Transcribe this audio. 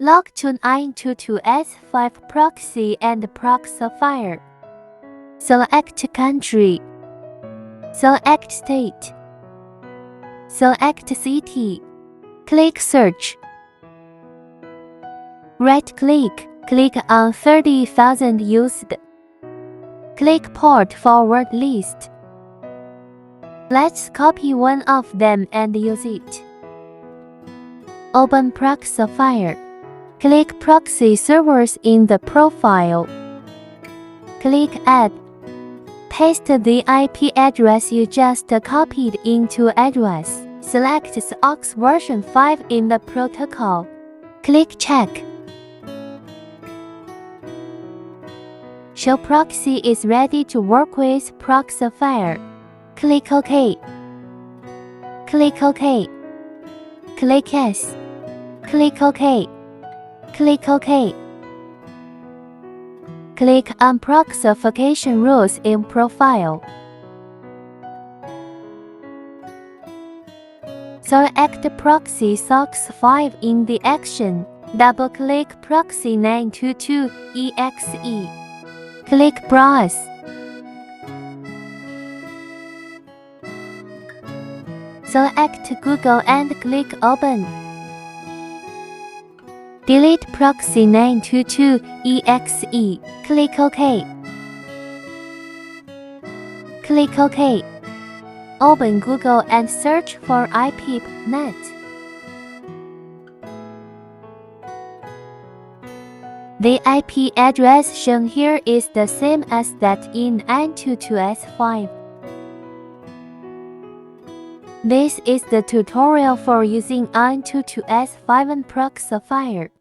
Log to IN22S5 proxy and proxifier. Select country. Select state. Select city. Click search. Right-click, click on 30,000 used. Click port forward list. Let's copy one of them and use it. Open Proxifier. Click Proxy servers in the profile. Click Add. Paste the IP address you just copied into address. Select aux version 5 in the protocol. Click Check. Show Proxy is ready to work with Proxifier. Click OK. Click OK. Click Yes. Click OK. Click OK. Click on Proxification rules in Profile. Select Proxy SOX 5 in the action. Double-click Proxy 922.exe. Click Browse. Select Google and click Open. Delete Proxy 922.exe. Click OK. Click OK. Open Google and search for IP.net. The IP address shown here is the same as that in IN22S5. This is the tutorial for using IN22S5 and Proxifier.